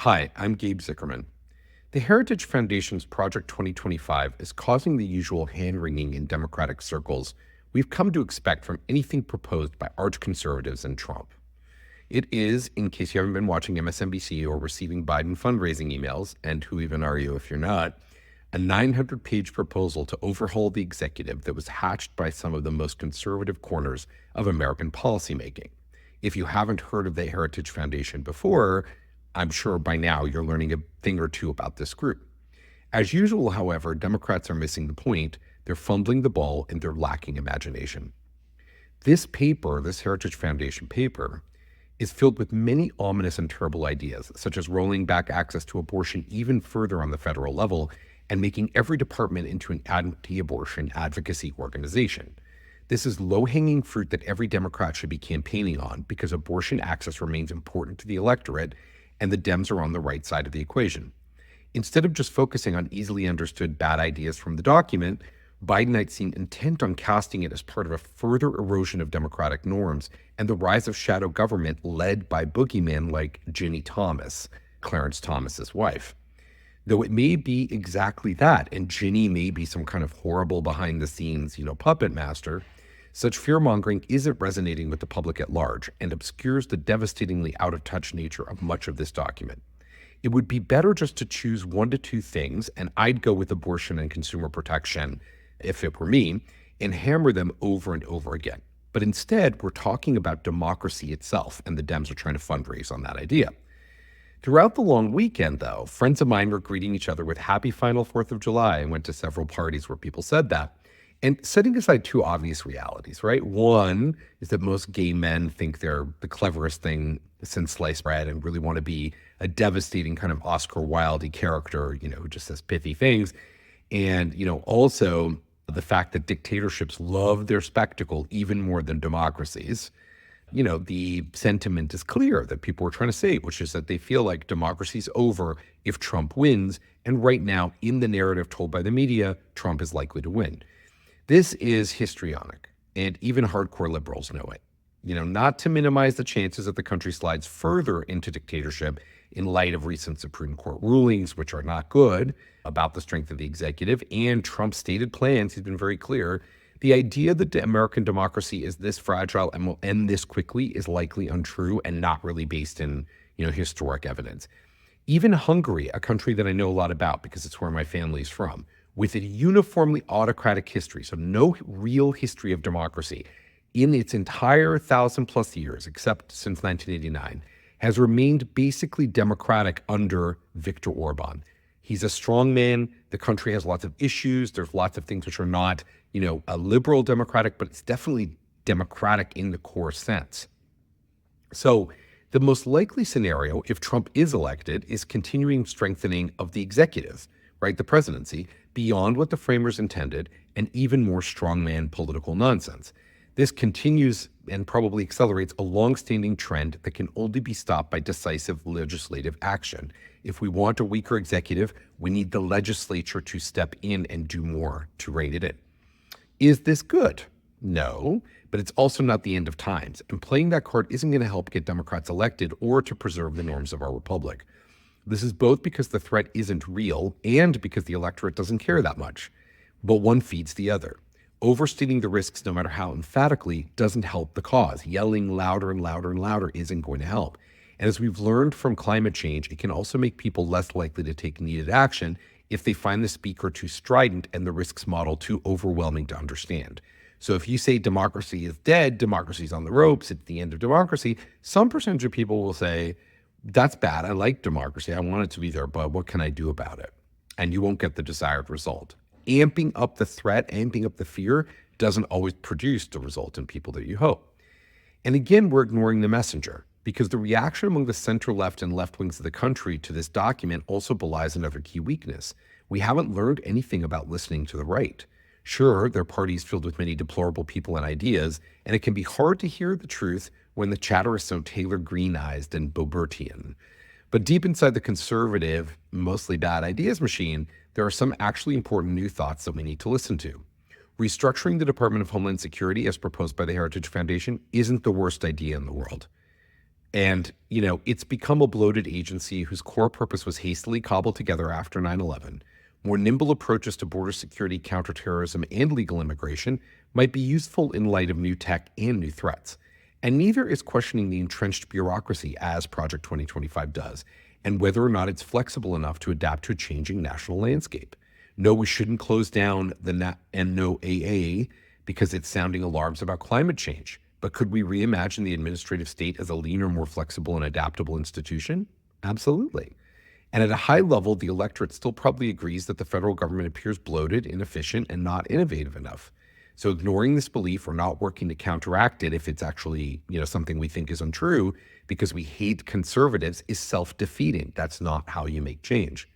Hi, I'm Gabe Zichermann. The Heritage Foundation's Project 2025 is causing the usual hand-wringing in Democratic circles we've come to expect from anything proposed by arch-conservatives and Trump. It is, in case you haven't been watching MSNBC or receiving Biden fundraising emails, and who even are you if you're not, a 900-page proposal to overhaul the executive that was hatched by some of the most conservative corners of American policymaking. If you haven't heard of the Heritage Foundation before, I'm sure by now you're learning a thing or two about this group. As usual, however, Democrats are missing the point. They're fumbling the ball and they're lacking imagination. This paper, this Heritage Foundation paper, is filled with many ominous and terrible ideas, such as rolling back access to abortion even further on the federal level and making every department into an anti-abortion advocacy organization. This is low-hanging fruit that every Democrat should be campaigning on because abortion access remains important to the electorate and the Dems are on the right side of the equation. Instead of just focusing on easily understood bad ideas from the document, Bidenites seem intent on casting it as part of a further erosion of democratic norms and the rise of shadow government led by boogeymen like Ginny Thomas, Clarence Thomas's wife. Though it may be exactly that, and Ginny may be some kind of horrible behind-the-scenes, puppet master, such fear-mongering isn't resonating with the public at large and obscures the devastatingly out-of-touch nature of much of this document. It would be better just to choose one to two things, and I'd go with abortion and consumer protection if it were me, and hammer them over and over again. But instead, we're talking about democracy itself, and the Dems are trying to fundraise on that idea. Throughout the long weekend, though, friends of mine were greeting each other with happy final 4th of July and went to several parties where people said that. And setting aside two obvious realities, right? One is that most gay men think they're the cleverest thing since sliced bread and really want to be a devastating kind of Oscar Wilde character, who just says pithy things. And, also the fact that dictatorships love their spectacle even more than democracies. The sentiment is clear that people are trying to say, which is that they feel like democracy's over if Trump wins. And right now, in the narrative told by the media, Trump is likely to win. This is histrionic, and even hardcore liberals know it. Not to minimize the chances that the country slides further into dictatorship in light of recent Supreme Court rulings, which are not good, about the strength of the executive and Trump's stated plans. He's been very clear. The idea that American democracy is this fragile and will end this quickly is likely untrue and not really based in, historic evidence. Even Hungary, a country that I know a lot about because it's where my family's from, with a uniformly autocratic history, so no real history of democracy in its entire 1,000+ years, except since 1989, has remained basically democratic under Viktor Orban. He's a strong man. The country has lots of issues. There's lots of things which are not, a liberal democratic, but it's definitely democratic in the core sense. So the most likely scenario, if Trump is elected, is continuing strengthening of the executive, right, the presidency, beyond what the framers intended, and even more strongman political nonsense. This continues and probably accelerates a long-standing trend that can only be stopped by decisive legislative action. If we want a weaker executive, we need the legislature to step in and do more to rein it in. Is this good? No, but it's also not the end of times. And playing that card isn't going to help get Democrats elected or to preserve the norms of our republic. This is both because the threat isn't real and because the electorate doesn't care that much. But one feeds the other. Overstating the risks, no matter how emphatically, doesn't help the cause. Yelling louder and louder and louder isn't going to help. And as we've learned from climate change, it can also make people less likely to take needed action if they find the speaker too strident and the risks model too overwhelming to understand. So if you say democracy is dead, democracy's on the ropes, it's the end of democracy, some percentage of people will say, that's bad. I like democracy. I want it to be there, but what can I do about it? And you won't get the desired result. Amping up the threat, amping up the fear doesn't always produce the result in people that you hope. And again, we're ignoring the messenger because the reaction among the center left and left wings of the country to this document also belies another key weakness. We haven't learned anything about listening to the right. Sure, there are parties filled with many deplorable people and ideas, and it can be hard to hear the truth when the chatter is so Taylor Green-eyed and Bobertian. But deep inside the conservative, mostly bad ideas machine, there are some actually important new thoughts that we need to listen to. Restructuring the Department of Homeland Security as proposed by the Heritage Foundation isn't the worst idea in the world. And, it's become a bloated agency whose core purpose was hastily cobbled together after 9/11. More nimble approaches to border security, counterterrorism, and legal immigration might be useful in light of new tech and new threats. And neither is questioning the entrenched bureaucracy as Project 2025 does, and whether or not it's flexible enough to adapt to a changing national landscape. No, we shouldn't close down the NOAA because it's sounding alarms about climate change. But could we reimagine the administrative state as a leaner, more flexible, and adaptable institution? Absolutely. And at a high level, the electorate still probably agrees that the federal government appears bloated, inefficient, and not innovative enough. So ignoring this belief or not working to counteract it if it's actually, something we think is untrue because we hate conservatives is self-defeating. That's not how you make change.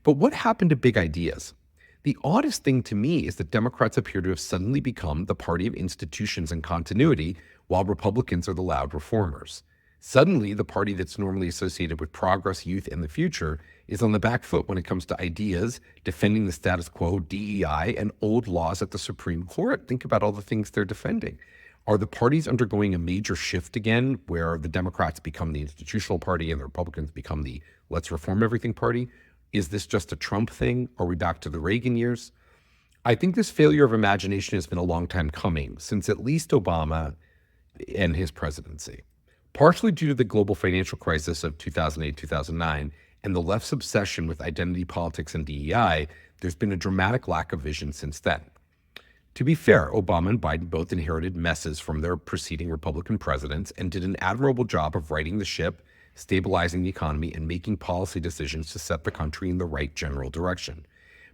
But what happened to big ideas? The oddest thing to me is that Democrats appear to have suddenly become the party of institutions and continuity, while Republicans are the loud reformers. Suddenly, the party that's normally associated with progress, youth, and the future is on the back foot when it comes to ideas, defending the status quo, DEI, and old laws at the Supreme Court. Think about all the things they're defending. Are the parties undergoing a major shift again, where the Democrats become the institutional party and the Republicans become the let's reform everything party? Is this just a Trump thing? Are we back to the Reagan years? I think this failure of imagination has been a long time coming, since at least Obama and his presidency. Partially due to the global financial crisis of 2008, 2009, and the left's obsession with identity politics and DEI, there's been a dramatic lack of vision since then. To be fair, Obama and Biden both inherited messes from their preceding Republican presidents and did an admirable job of righting the ship, stabilizing the economy, and making policy decisions to set the country in the right general direction.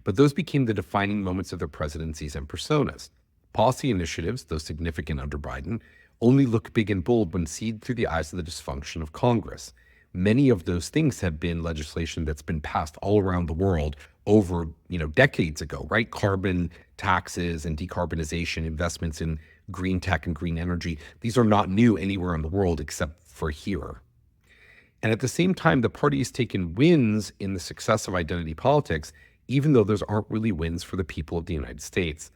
But those became the defining moments of their presidencies and personas. Policy initiatives, though significant under Biden, only look big and bold when seen through the eyes of the dysfunction of Congress. Many of those things have been legislation that's been passed all around the world over, decades ago, right? Carbon taxes and decarbonization, investments in green tech and green energy. These are not new anywhere in the world except for here. And at the same time, the party has taken wins in the success of identity politics, even though those aren't really wins for the people of the United States.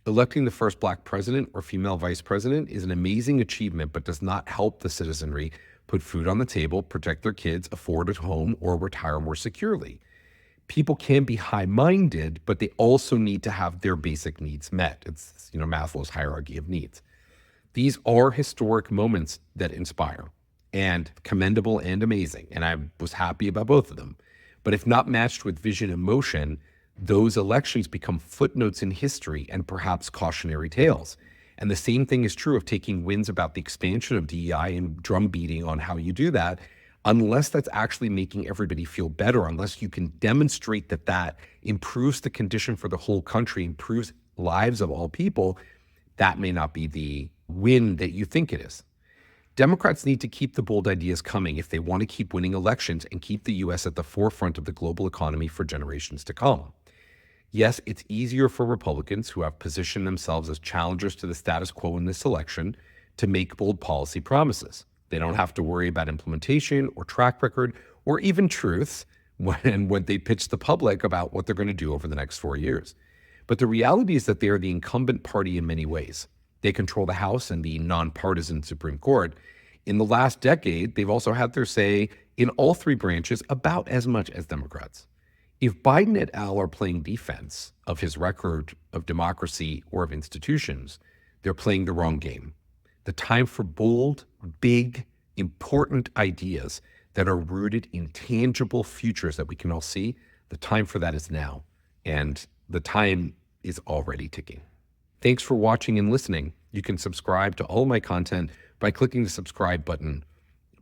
Electing the first Black president or female vice president is an amazing achievement, but does not help the citizenry put food on the table, protect their kids, afford a home, or retire more securely. People can be high-minded, but they also need to have their basic needs met. It's, Maslow's hierarchy of needs. These are historic moments that inspire and commendable and amazing. And I was happy about both of them. But if not matched with vision and motion, those elections become footnotes in history and perhaps cautionary tales. And the same thing is true of taking wins about the expansion of DEI and drum beating on how you do that, unless that's actually making everybody feel better, unless you can demonstrate that that improves the condition for the whole country, improves lives of all people, that may not be the win that you think it is. Democrats need to keep the bold ideas coming if they want to keep winning elections and keep the U.S. at the forefront of the global economy for generations to come. Yes, it's easier for Republicans who have positioned themselves as challengers to the status quo in this election to make bold policy promises. They don't have to worry about implementation or track record or even truth when they pitch the public about what they're going to do over the next 4 years. But the reality is that they are the incumbent party in many ways. They control the House and the nonpartisan Supreme Court. In the last decade, they've also had their say in all three branches about as much as Democrats. If Biden et al. Are playing defense of his record of democracy or of institutions, they're playing the wrong game. The time for bold, big, important ideas that are rooted in tangible futures that we can all see, the time for that is now. And the time is already ticking. Thanks for watching and listening. You can subscribe to all my content by clicking the subscribe button.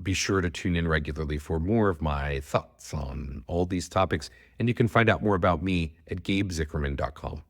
Be sure to tune in regularly for more of my thoughts on all these topics. And you can find out more about me at GabeZichermann.com.